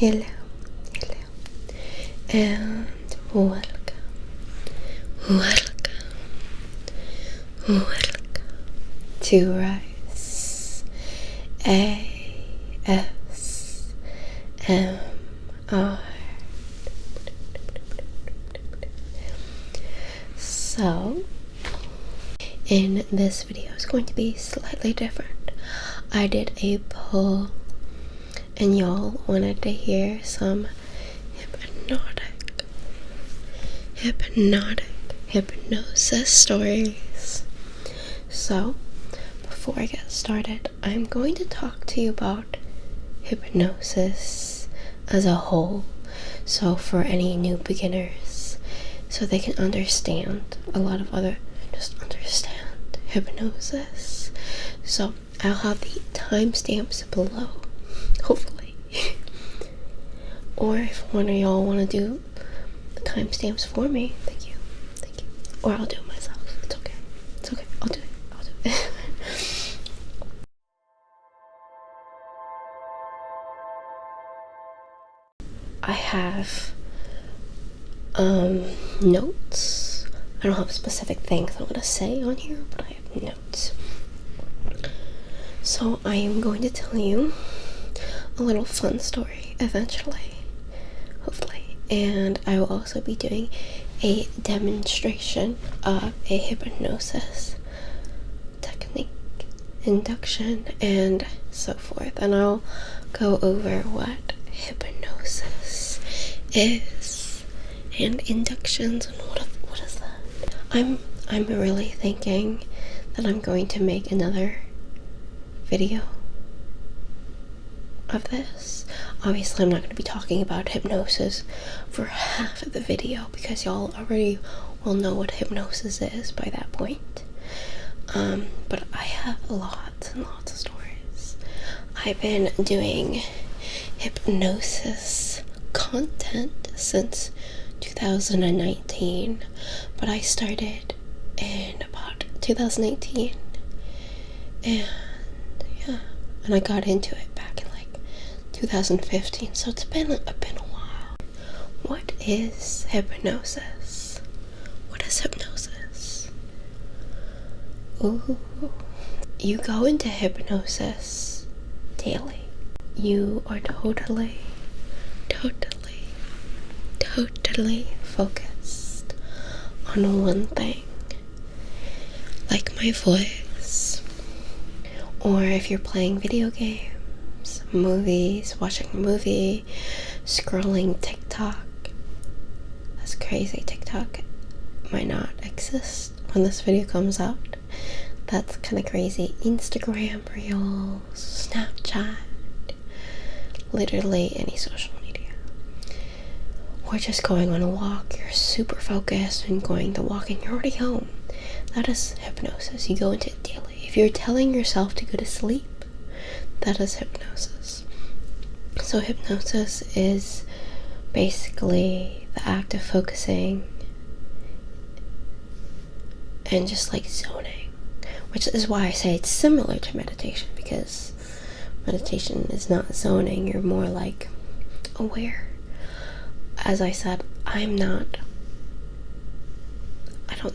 hello, and welcome to Rise ASMR. So, in this video, it's going to be slightly different. I did a poll, and y'all wanted to hear some hypnosis stories. So, before I get started, I'm going to talk to you about hypnosis as a whole. So, for any new beginners, so they can understand understand hypnosis. So, I'll have the timestamps below, hopefully. Or if one of y'all want to do the timestamps for me, thank you. Or I'll do it myself. It's okay. I'll do it. I have notes. I don't have specific things I'm gonna say on here, but I have notes. So I am going to tell you a little fun story eventually, hopefully, and I will also be doing a demonstration of a hypnosis technique, induction, and so forth, and I'll go over what hypnosis is and inductions and what is that. I'm really thinking that I'm going to make another video of this. Obviously, I'm not going to be talking about hypnosis for half of the video because y'all already will know what hypnosis is by that point. But I have lots and lots of stories. I've been doing hypnosis content since 2019, but I started in about 2018, and I got into it back in 2015, so it's been a while. What is hypnosis? Ooh. You go into hypnosis daily. You are totally focused on one thing, like my voice, or if you're playing video games, movies, watching a movie, scrolling TikTok. That's crazy. TikTok might not exist when this video comes out. That's kind of crazy. Instagram Reels, Snapchat, literally any social media. Or just going on a walk. You're super focused and going to walk and you're already home. That is hypnosis. You go into it daily. If you're telling yourself to go to sleep, that is hypnosis. So hypnosis is basically the act of focusing and just zoning, which is why I say it's similar to meditation, because meditation is not zoning. You're more aware. As I said, I don't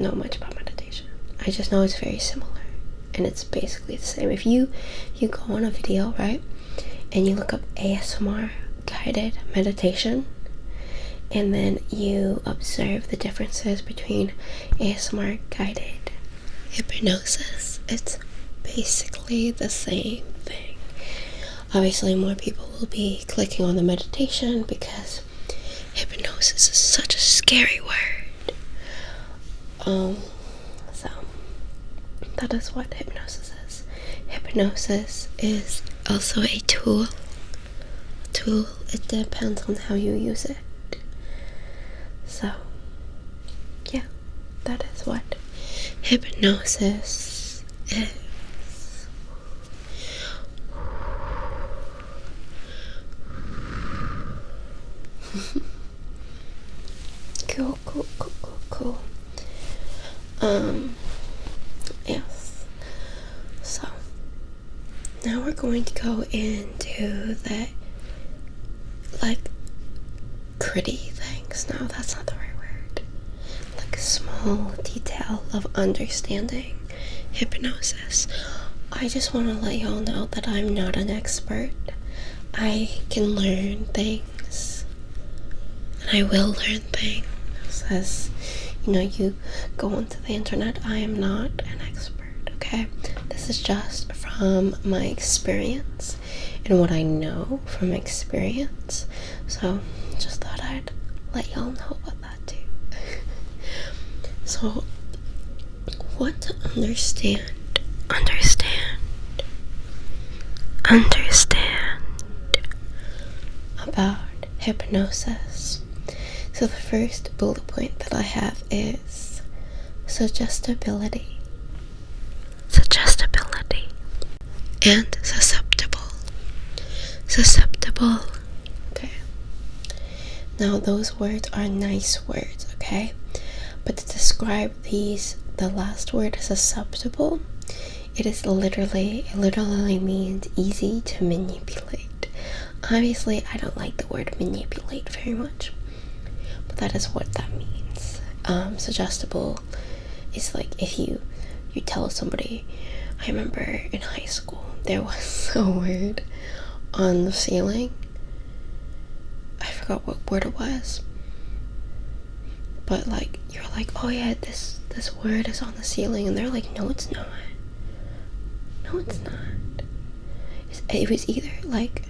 know much about meditation. I just know it's very similar. And it's basically the same. If you go on a video, right, and you look up ASMR guided meditation, and then you observe the differences between ASMR guided hypnosis, it's basically the same thing. Obviously, more people will be clicking on the meditation because hypnosis is such a scary word. So that is what hypnosis is. Hypnosis is also a tool. It depends on how you use it. So, yeah, that is what hypnosis is. Cool. Yes. So, now we're going to go into the like gritty things. No, that's not the right word. Like small detail of understanding hypnosis. I just want to let y'all know that I'm not an expert. I can learn things, and I will learn things as you go onto the internet. I am not an expert, okay? This is just from my experience and what I know from experience. So just thought I'd let y'all know about that too. So what to understand about hypnosis. So the first bullet point that I have is suggestibility and susceptible. Okay, now those words are nice words, okay, but to describe these, the last word, susceptible, it literally means easy to manipulate. Obviously I don't like the word manipulate very much, but that is what that means. Suggestible is like if you tell somebody. I remember in high school there was a word on the ceiling. I forgot what word it was, but like you're like, oh yeah, this word is on the ceiling, and they're like, no it's not. It was either like,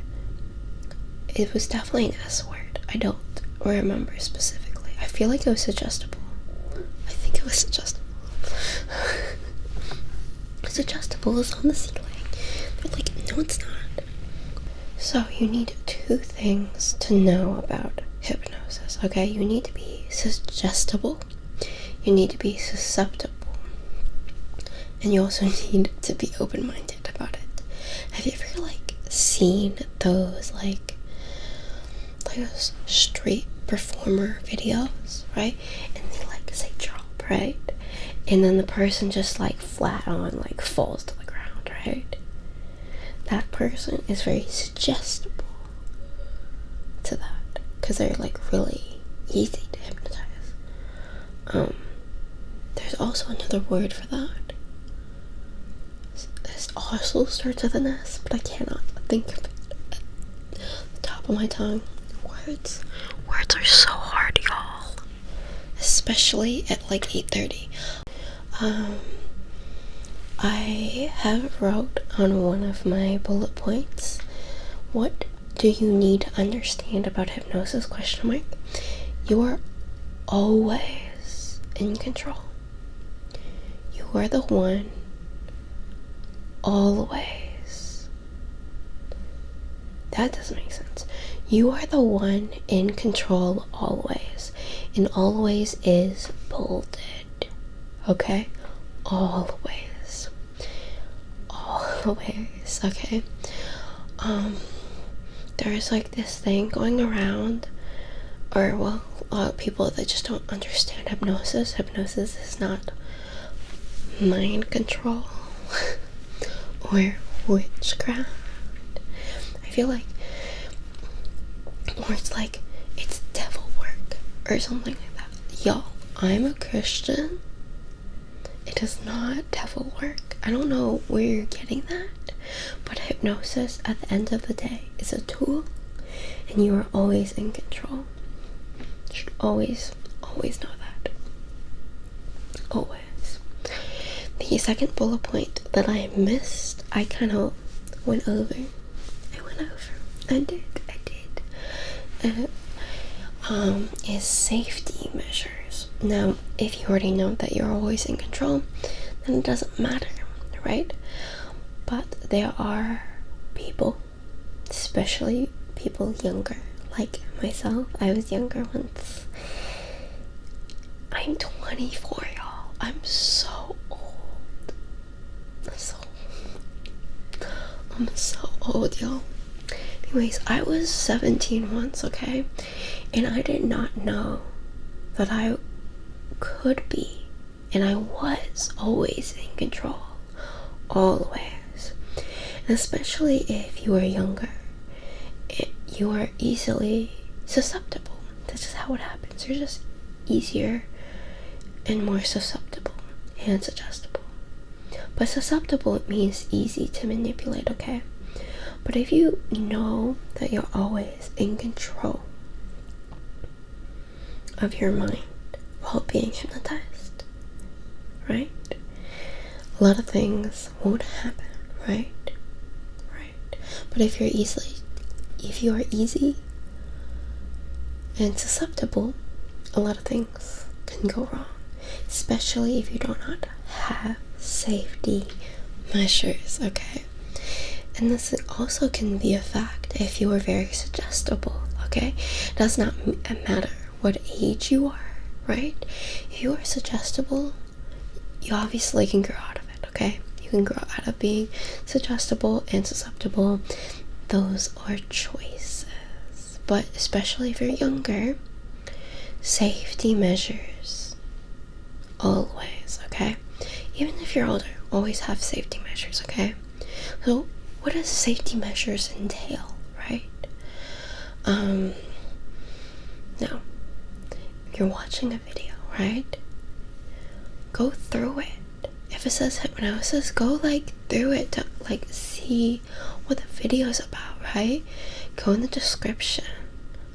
it was definitely an S word. I don't remember specifically. I feel like it was suggestible. I think it was suggestible. Suggestible is on the ceiling. They're like, no it's not. So you need two things to know about hypnosis, okay? You need to be suggestible, you need to be susceptible, and you also need to be open-minded about it. Have you ever like seen those like those street performer videos, right? And they like say drop, right? And then the person just like flat on like falls to the ground, right? That person is very suggestible to that because they're like really easy to hypnotize. There's also another word for that. This also starts with an S, but I cannot think of it at the top of my tongue. Words are so hard, y'all, especially at like 8:30. I have wrote on one of my bullet points, what do you need to understand about hypnosis, ? You are always in control. You are the one, always. That doesn't make sense. You are the one in control always, and always is bolded, okay? Always, okay? There's like this thing going around, or well, a lot of people that just don't understand hypnosis. Hypnosis is not mind control or witchcraft. I feel like, or it's like it's devil work or something like that. Y'all, I'm a Christian. It is not devil work. I don't know where you're getting that, but hypnosis at the end of the day is a tool, and you are always in control. You should always know that. Always. The second bullet point that I missed, I kind of went over. I did. Is safety measures. Now, if you already know that you're always in control, then it doesn't matter, right? But there are people, especially people younger, like myself. I was younger once. I'm 24, y'all. I'm so old. I'm so old, y'all. Anyways, I was 17 once, okay? And I did not know that I could be, and I was always in control. Always. And especially if you were younger. you are easily susceptible. That's just how it happens. You're just easier and more susceptible and suggestible. But susceptible means easy to manipulate, okay? But if you know that you're always in control of your mind while being hypnotized, right? A lot of things won't happen, right? But if you are easy and susceptible, a lot of things can go wrong, especially if you do not have safety measures, okay? And this also can be a fact if you are very suggestible, okay? It does not matter what age you are, right? If you are suggestible, you obviously can grow out of it, okay? You can grow out of being suggestible and susceptible. Those are choices. But especially if you're younger, safety measures always, okay? Even if you're older, always have safety measures, okay? So what does safety measures entail, right? Now, if you're watching a video, right? Go through it. If it says hypnosis, go through it to see what the video is about, right? Go in the description,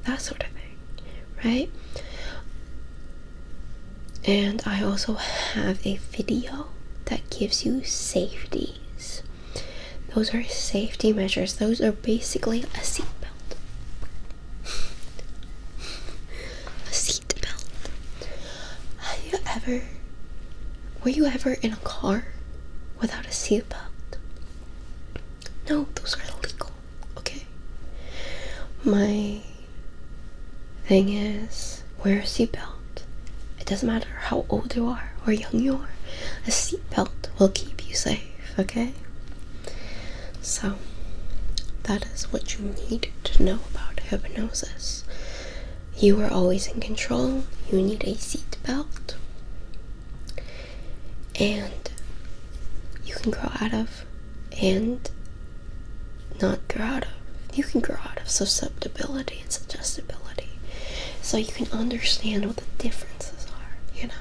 that sort of thing, right? And I also have a video that gives you safeties. Those are safety measures. Those are basically a seatbelt. A seatbelt. Were you ever in a car without a seatbelt? No, those are illegal, okay? My thing is, wear a seatbelt. It doesn't matter how old you are or young you are. A seatbelt will keep you safe, okay? So, that is what you need to know about hypnosis. You are always in control. You need a seatbelt. And you can grow out of and not grow out of. You can grow out of susceptibility and suggestibility. So you can understand what the differences are, you know.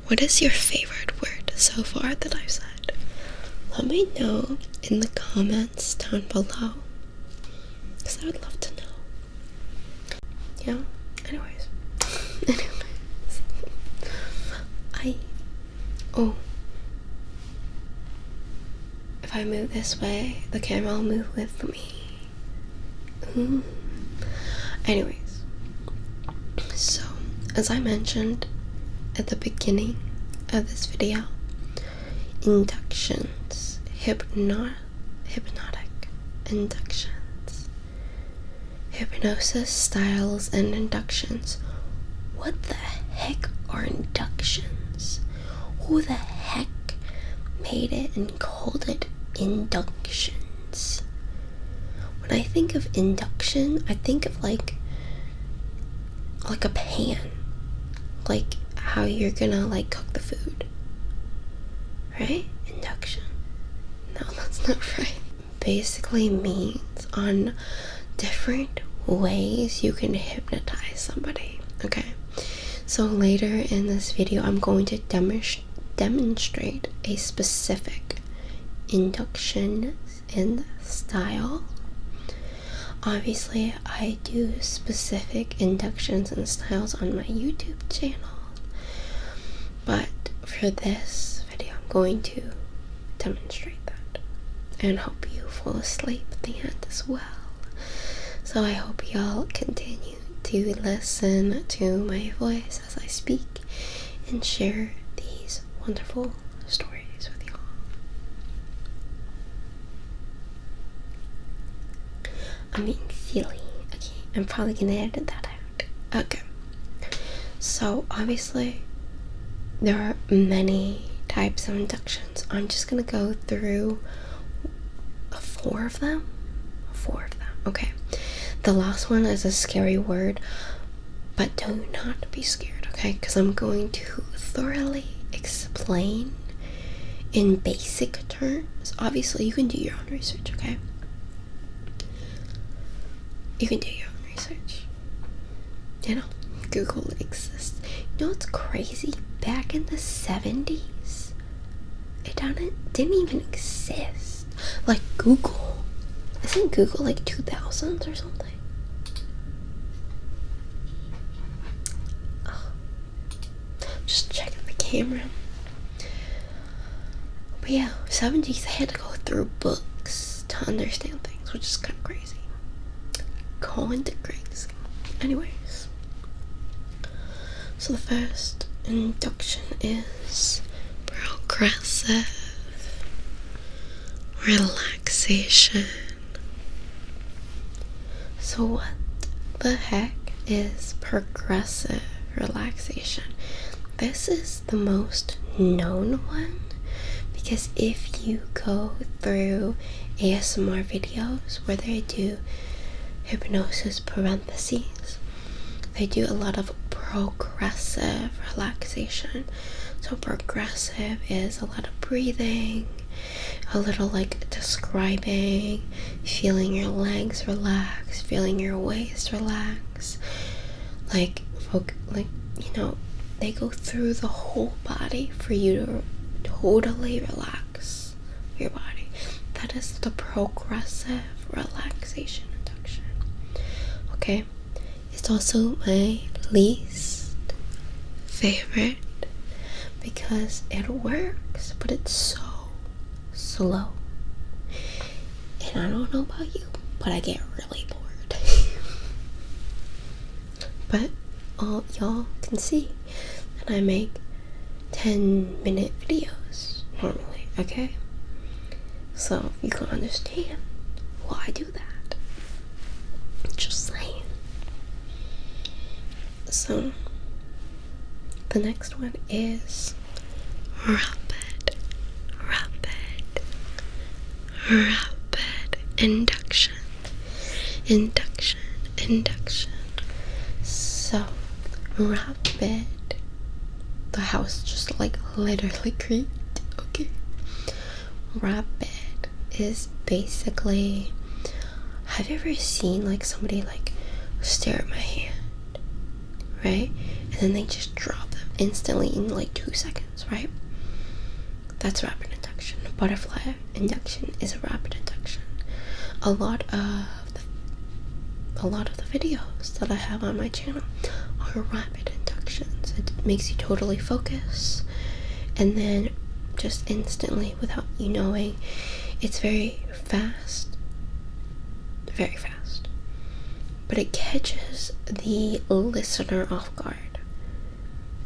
What is your favorite word so far that I've said? Let me know in the comments down below, because I would love to know. Yeah, anyways. If I move this way, the camera will move with me. Anyways, so as I mentioned at the beginning of this video, inductions, hypnotic inductions, hypnosis styles and inductions. What the heck are inductions? Who the heck made it and called it inductions? When I think of induction, I think of like a pan, like how you're gonna cook the food, right? Induction. No, that's not right. Basically means on different ways you can hypnotize somebody, okay? So later in this video, I'm going to demonstrate a specific induction and style. Obviously, I do specific inductions and styles on my YouTube channel, but for this video, I'm going to demonstrate that and hope you fall asleep at the end as well. So I hope y'all continue to listen to my voice as I speak and share these wonderful stories with y'all. I'm being silly. Okay, I'm probably gonna edit that out. Okay. So obviously there are many types of inductions. I'm just gonna go through four of them. Okay. The last one is a scary word, but do not be scared, okay? Because I'm going to thoroughly explain in basic terms. Obviously, you can do your own research, okay? You can do your own research. You know, Google exists. You know what's crazy? Back in the 70s, it didn't even exist. Like Google. Isn't Google like 2000s or something? Oh, just checking the camera. But yeah, 70s, they had to go through books to understand things, which is kind of crazy. Kind of crazy. Anyways, so the first induction is progressive relaxation. So what the heck is progressive relaxation? This is the most known one, because if you go through ASMR videos where they do hypnosis parentheses, they do a lot of progressive relaxation. So progressive is a lot of breathing, a little like describing, feeling your legs relax, feeling your waist relax, like you know, they go through the whole body for you to totally relax your body. That is the progressive relaxation induction. Okay, it's also my least favorite because it works, but it's so slow. And I don't know about you, but I get really bored. But y'all can see that I make 10-minute videos normally, okay? So you can understand why I do that. Just saying. So the next one is rapid induction. So rapid, the house just like literally creaked. Okay, rapid is basically, have you ever seen like somebody like stare at my hand, right, and then they just drop them instantly in like 2 seconds, right? That's rapid induction. Butterfly induction is a rapid induction. A lot of the videos that I have on my channel are rapid inductions. It makes you totally focus, and then just instantly, without you knowing, it's very fast, but it catches the listener off guard.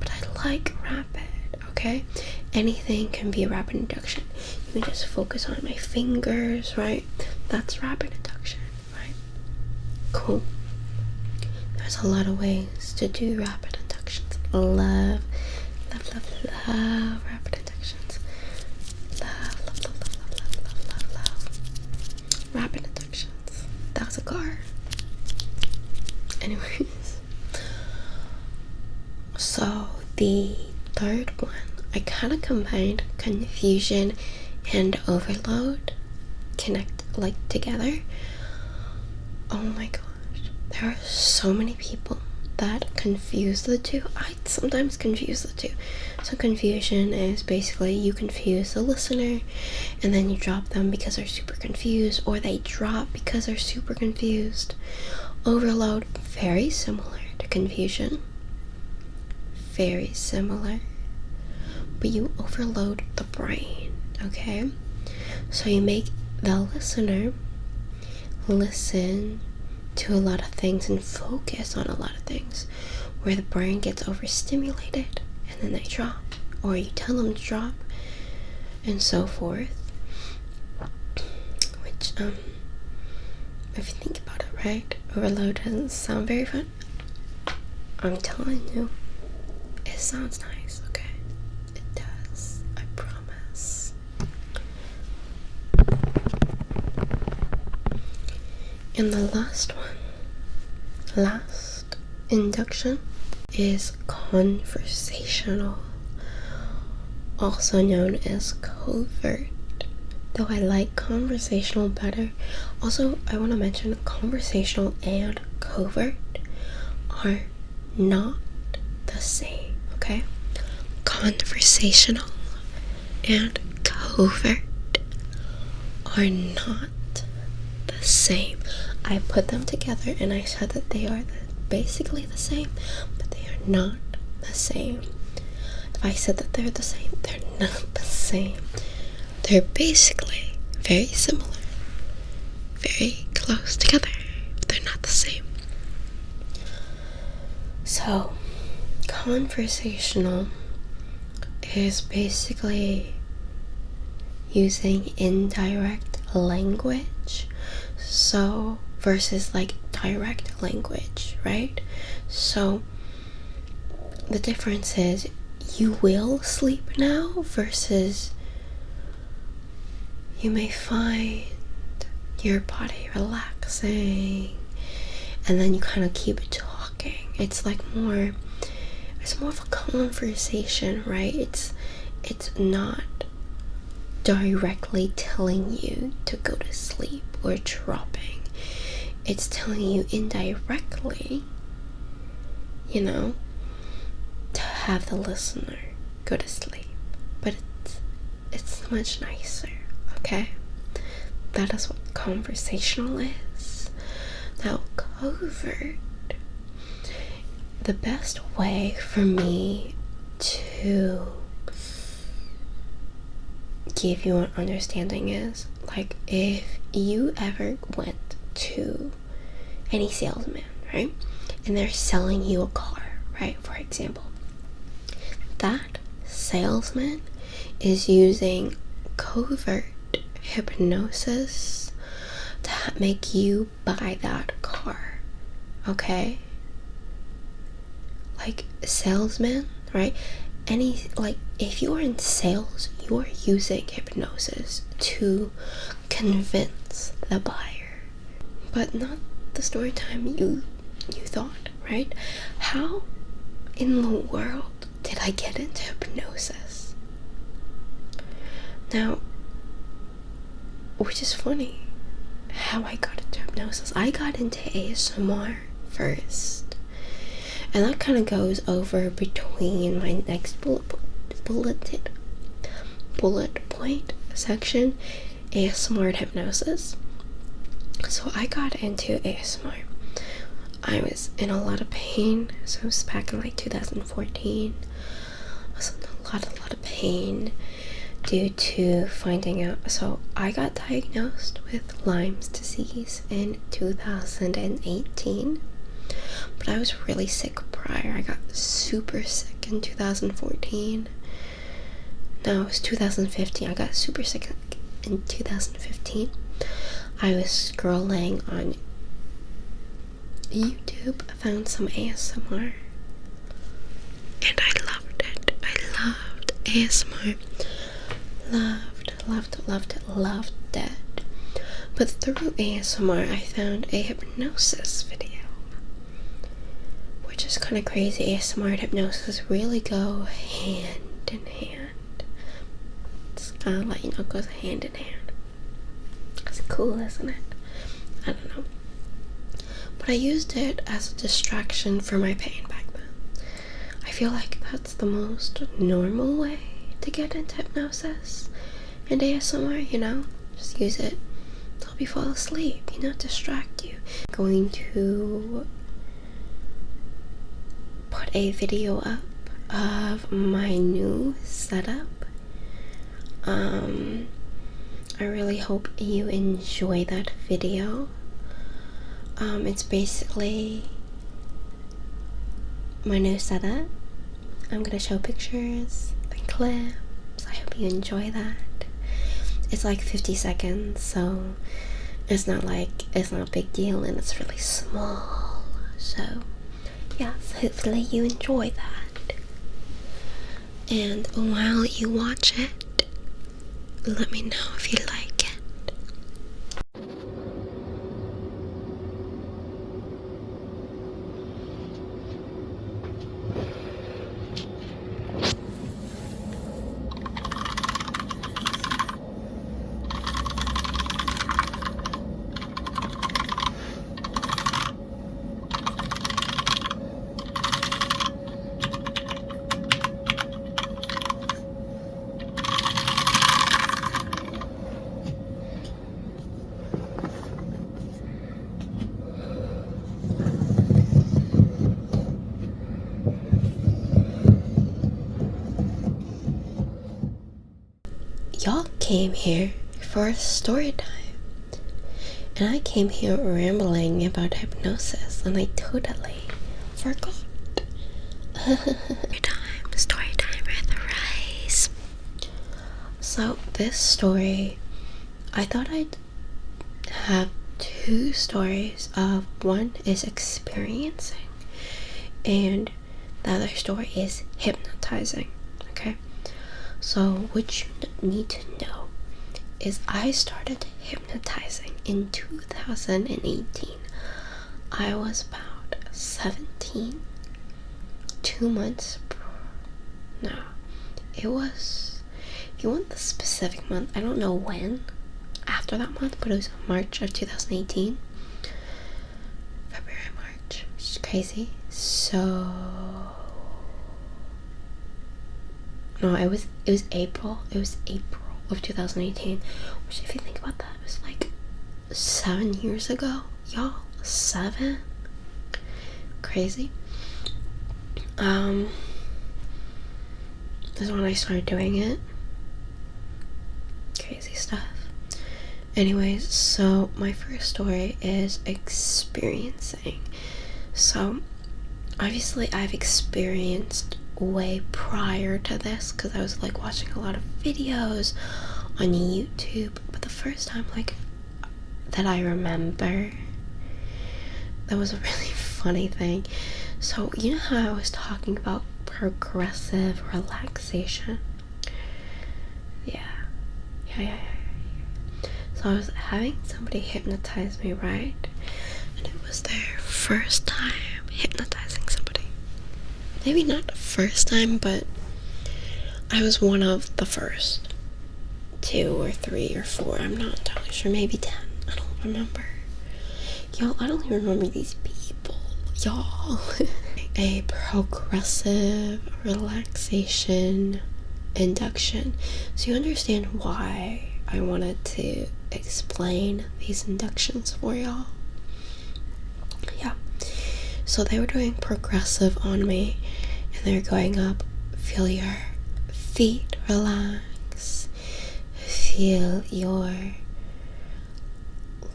But I like rapid. Okay, anything can be a rapid induction. You can just focus on my fingers, right? That's rapid induction, right? Cool. There's a lot of ways to do rapid inductions. Love rapid inductions. Love rapid inductions. That was a car. Anyways, so the third one, I kind of combined confusion and overload, connect like together. Oh my gosh, there are so many people that confuse the two. I sometimes confuse the two. So confusion is basically you confuse the listener and then you drop them because they're super confused, or they drop because they're super confused. Overload, very similar to confusion, very similar, but you overload the brain, okay? So you make the listener listen to a lot of things and focus on a lot of things, where the brain gets overstimulated and then they drop, or you tell them to drop, and so forth. Which if you think about it, right, overload doesn't sound very fun. I'm telling you, it sounds nice, okay? It does, I promise. And the last induction is conversational. also known as Covert, though I like Conversational better. Also, I want to mention Conversational and Covert are not the same, okay? Conversational and Covert are not the same. I put them together and I said that they are basically the same, but they are not the same. If I said that they're the same, they're not the same. They're basically very similar, very close together, but they're not the same. So, conversational is basically using indirect language, so versus like direct language, right? So the difference is you will sleep now versus you may find your body relaxing and then you kind of keep talking. It's more of a conversation, right? It's not directly telling you to go to sleep or dropping. It's telling you indirectly, to have the listener go to sleep. But it's much nicer, okay? That is what conversational is. Now, covert. The best way for me to give you an understanding is like if you ever went to any salesman, right? And they're selling you a car, right? For example, that salesman is using covert hypnosis to make you buy that car, okay? Like salesman, right? If you are in sales, you are using hypnosis to convince the buyer, but not the story time you thought, right? How in the world did I get into hypnosis? Now, which is funny, how I got into hypnosis. I got into ASMR first. And that kind of goes over between my next bullet point section, ASMR and hypnosis. So I got into ASMR. I was in a lot of pain. So it was back in 2014. I was in a lot of pain due to finding out. So I got diagnosed with Lyme's disease in 2018. But I was really sick prior. I got super sick in 2014. No, it was 2015. I got super sick in 2015. I was scrolling on YouTube. I found some ASMR. And I loved it. I loved ASMR. Loved it. But through ASMR, I found a hypnosis video. Which is kind of crazy. ASMR and hypnosis really go hand in hand. It's kind of it goes hand in hand. It's cool, isn't it? I don't know. But I used it as a distraction for my pain back then. I feel like that's the most normal way to get into hypnosis and ASMR, Just use it to help you fall asleep, distract you. I'm going to put a video up of my new setup. I really hope you enjoy that video. It's basically my new setup. I'm gonna show pictures and clips. I hope you enjoy that. It's 50 seconds, so it's not a big deal, and it's really small. So yes, hopefully you enjoy that. And while you watch it, let me know if you like it. y'all came here for a story time, and I came here rambling about hypnosis, and I totally forgot. Story time with Rice. So this story, I thought I'd have two stories of, one is experiencing and the other story is hypnotizing. Okay, so what you need to know is I started hypnotizing in 2018. I was about 17, 2 months. No, it was, if you want the specific month, I don't know when after that month, but it was March of 2018. February, March, which is crazy. So no, it was April. It was April of 2018, which, if you think about that, it was like 7 years ago, y'all. 7. Crazy. This is when I started doing it. Crazy stuff. Anyways, so my first story is experiencing. So obviously I've experienced way prior to this, because I was like watching a lot of videos on YouTube, but the first time like that I remember, that was a really funny thing. So you know how I was talking about progressive relaxation? Yeah. So I was having somebody hypnotize me, right? And it was their first time hypnotizing somebody. Maybe not the first time, but I was one of the first 2 or 3 or 4. I'm not entirely sure. Maybe 10. I don't remember. Y'all, I don't even remember these people. Y'all. A progressive relaxation induction. So you understand why I wanted to explain these inductions for y'all. Yeah. So they were doing progressive on me, and they're going up, feel your feet relax, feel your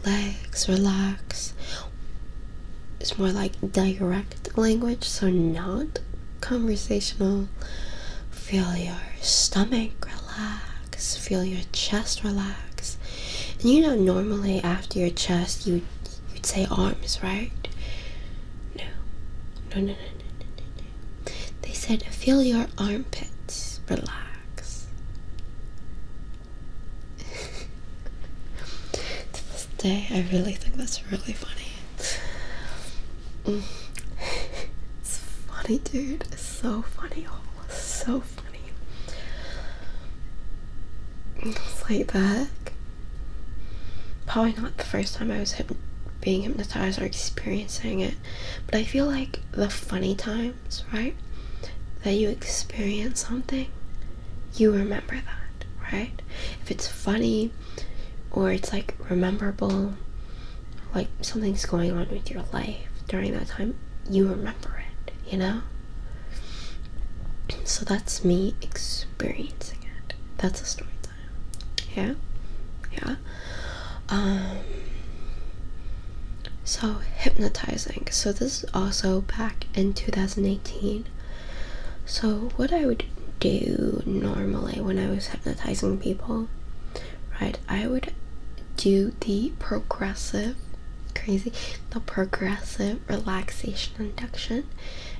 legs relax. It's more like direct language, so not conversational. Feel your stomach relax, feel your chest relax. And you know, normally after your chest you'd say arms, right? No. They said feel your armpits relax. To this day I really think that's really funny. It's funny, dude. It's so funny. Oh, so funny. It's like that. Probably not the first time I was being hypnotized or experiencing it, but I feel like the funny times, right, that you experience something, you remember that, right? If it's funny or it's like rememberable, like something's going on with your life during that time, you remember it, you know? So that's me experiencing it. That's a story time. Yeah. So hypnotizing. So this is also back in 2018. So what I would do normally when I was hypnotizing people, right, I would do the progressive relaxation induction,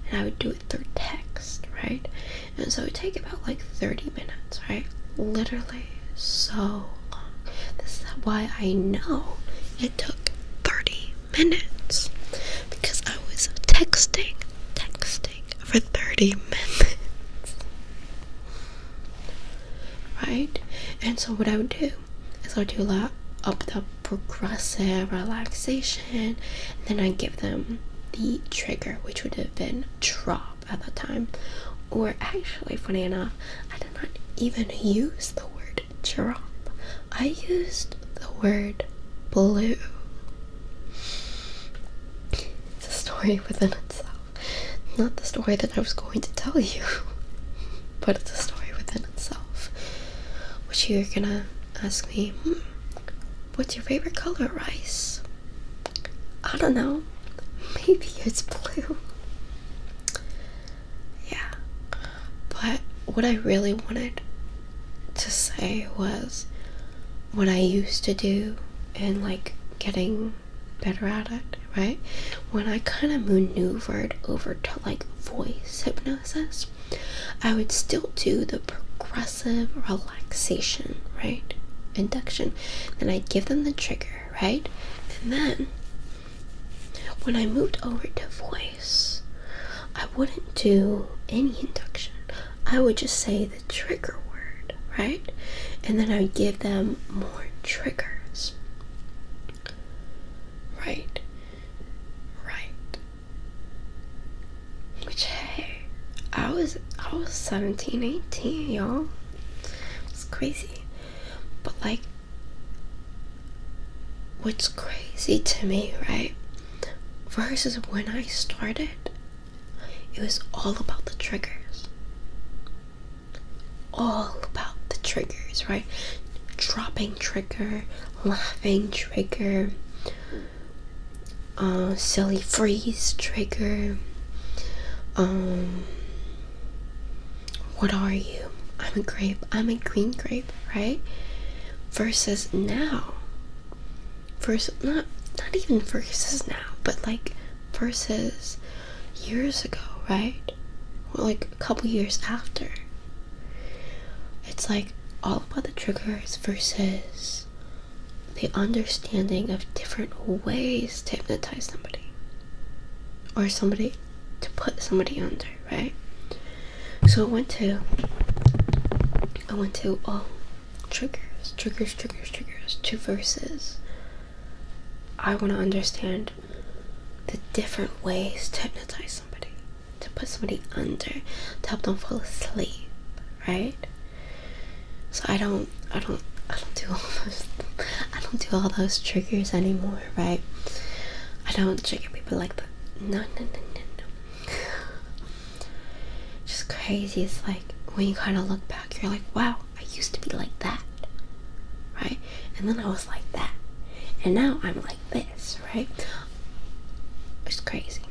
and I would do it through text, right? And so it would take about like 30 minutes, right? Literally so long. This is why I know it took 30 minutes, because I was texting for 30 minutes, right? And so what I would do is I would do a lot up the progressive relaxation, and then I give them the trigger, which would have been drop at the time, or actually, funny enough, I did not even use the word drop. I used the word blue. It's a story within itself. Not the story that I was going to tell you, but it's a story within itself, which bet you're gonna ask me, what's your favorite color, Rice? I don't know. Maybe it's blue. Yeah. But what I really wanted to say was what I used to do and like getting better at it, right? When I kind of maneuvered over to like voice hypnosis, I would still do the progressive relaxation, right? Induction. Then I'd give them the trigger, right? And then when I moved over to voice, I wouldn't do any induction. I would just say the trigger word, right? And then I would give them more triggers. Right. Which, hey, I was 17, 18, y'all. It's crazy. But like, what's crazy to me, right? Versus when I started, it was all about the triggers. All about the triggers, right? Dropping trigger, laughing trigger, silly freeze trigger, what are you? I'm a grape, I'm a green grape, right? Versus now, not even versus now, but like versus years ago, right? Or like a couple years after. It's like all about the triggers versus the understanding of different ways to hypnotize somebody, or somebody to put somebody under, right? So I went to triggers to versus I want to understand the different ways to hypnotize somebody, to put somebody under, to help them fall asleep, right? So I don't do all those all those triggers anymore, right? I don't trigger people like that. No. Just crazy. It's like when you kind of look back, you're like, wow, I used to be like that, right? And then I was like that, and now I'm like this, right? It's crazy.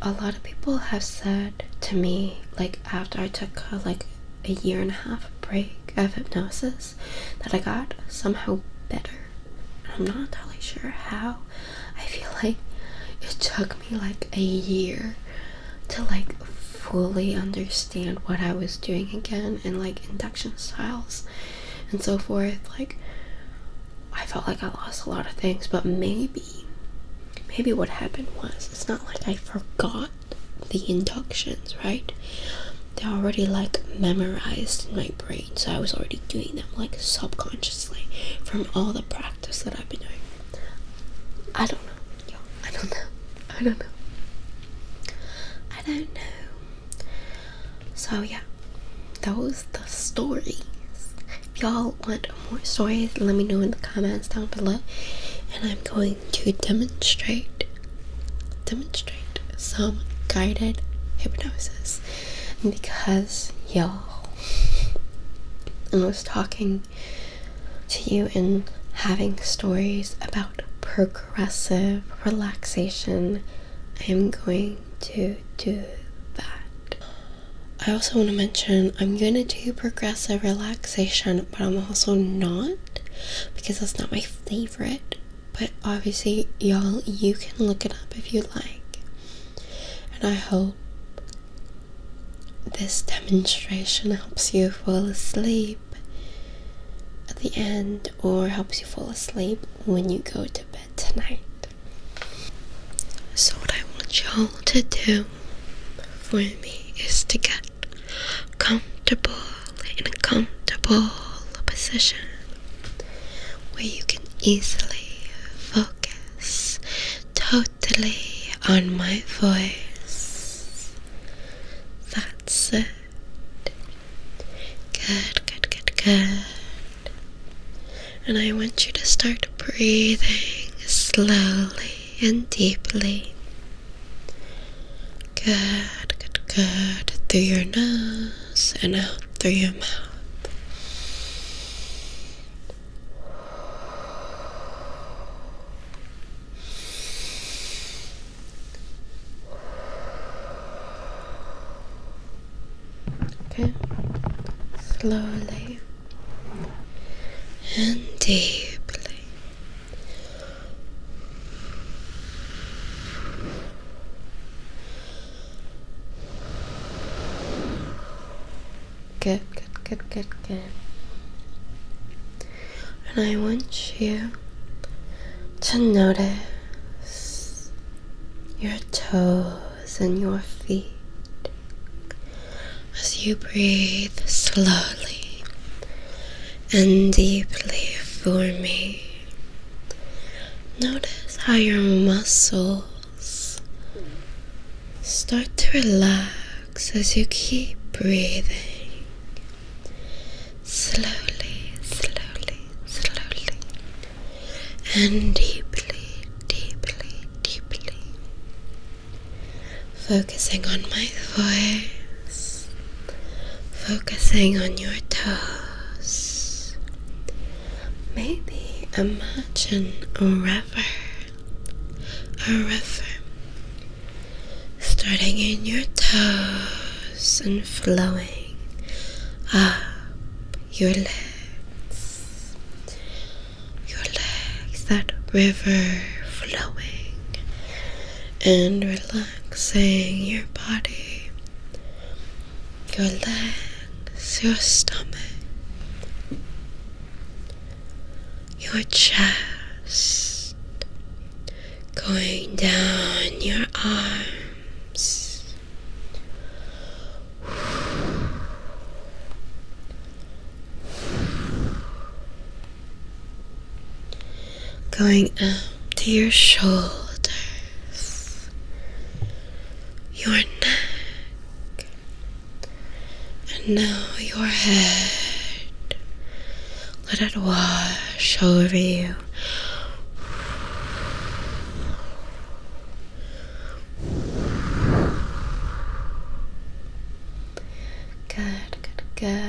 A lot of people have said to me, like after I took a year and a half break of hypnosis, that I got somehow better. I'm not entirely sure how. I feel like it took me like a year to like fully understand what I was doing again, and like induction styles and so forth. Like I felt like I lost a lot of things, but maybe what happened was, it's not like I forgot the inductions, right? They're already like memorized in my brain, so I was already doing them like subconsciously from all the practice that I've been doing. I don't know, yo. I don't know. So yeah, that was the stories. If y'all want more stories, let me know in the comments down below, and I'm going to demonstrate some guided hypnosis, because y'all, I was talking to you and having stories about progressive relaxation. I am going to do that. I also want to mention I'm going to do progressive relaxation, but I'm also not, because that's not my favorite. But obviously, y'all, you can look it up if you like. And I hope this demonstration helps you fall asleep at the end, or helps you fall asleep when you go to bed tonight. So what I want y'all to do for me is to get comfortable in a comfortable position where you can easily focus totally on my voice. That's it. Good. And I want you to start breathing slowly and deeply. Good. Through your nose and out through your mouth. Okay. Slowly and deeply. Good. And I want you to notice your toes and your feet as you breathe slowly and deeply for me. Notice how your muscles start to relax as you keep breathing slowly and deeply. Focusing on my voice, focusing on your toes. Maybe imagine a river starting in your toes and flowing up your legs, that river flowing and relaxing your body, your legs, your stomach, your chest, going down your arms, going up to your shoulders, your neck, and now your head. Let it wash over you. Good.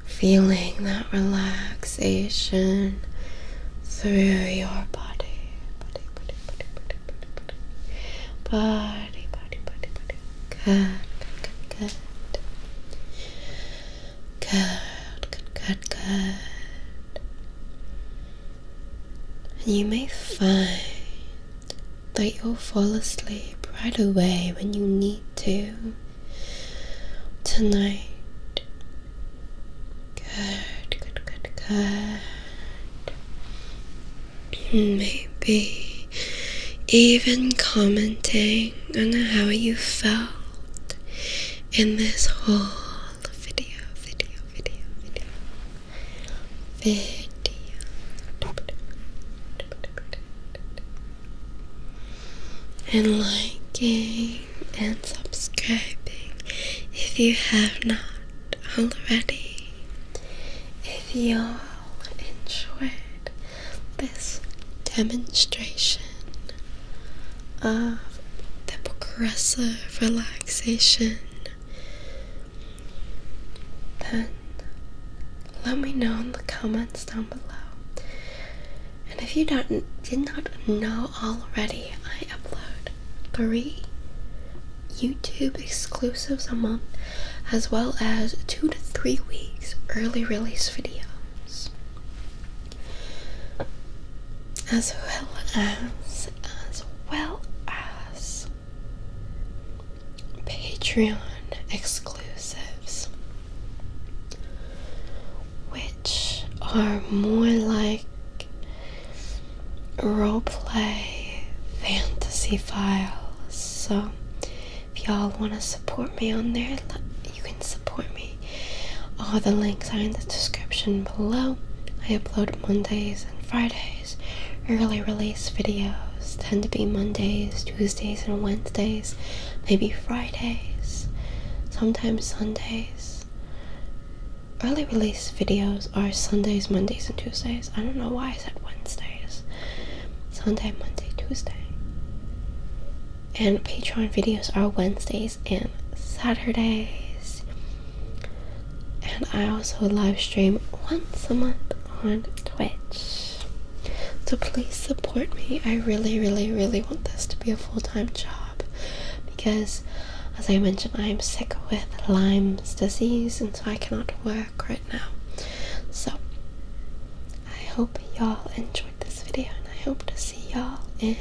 Feeling that relaxation through your body. Good. And you may find that you'll fall asleep right away when you need to tonight. Good. Maybe even commenting on how you felt in this whole video. And liking and subscribing if you have not already. If y'all enjoyed this demonstration of the progressive relaxation, then let me know in the comments down below. And if you did not know already, I upload 3 YouTube exclusives a month, as well as 2 to 3 weeks early release videos, as well as Patreon exclusives, which are more like roleplay fantasy files. So if y'all want to support me on there, you can support me. All the links are in the description below. I upload Mondays and Fridays. Early release videos tend to be Mondays, Tuesdays, and Wednesdays. Maybe Fridays. Sometimes Sundays. Early release videos are Sundays, Mondays, and Tuesdays. I don't know why I said Wednesdays. Sunday, Monday, Tuesday. And Patreon videos are Wednesdays and Saturdays. And I also live stream once a month on Twitch. So please support me. I really want this to be a full-time job, because As I mentioned, I am sick with Lyme's disease, and so I cannot work right now. So I hope y'all enjoyed this video, and I hope to see y'all in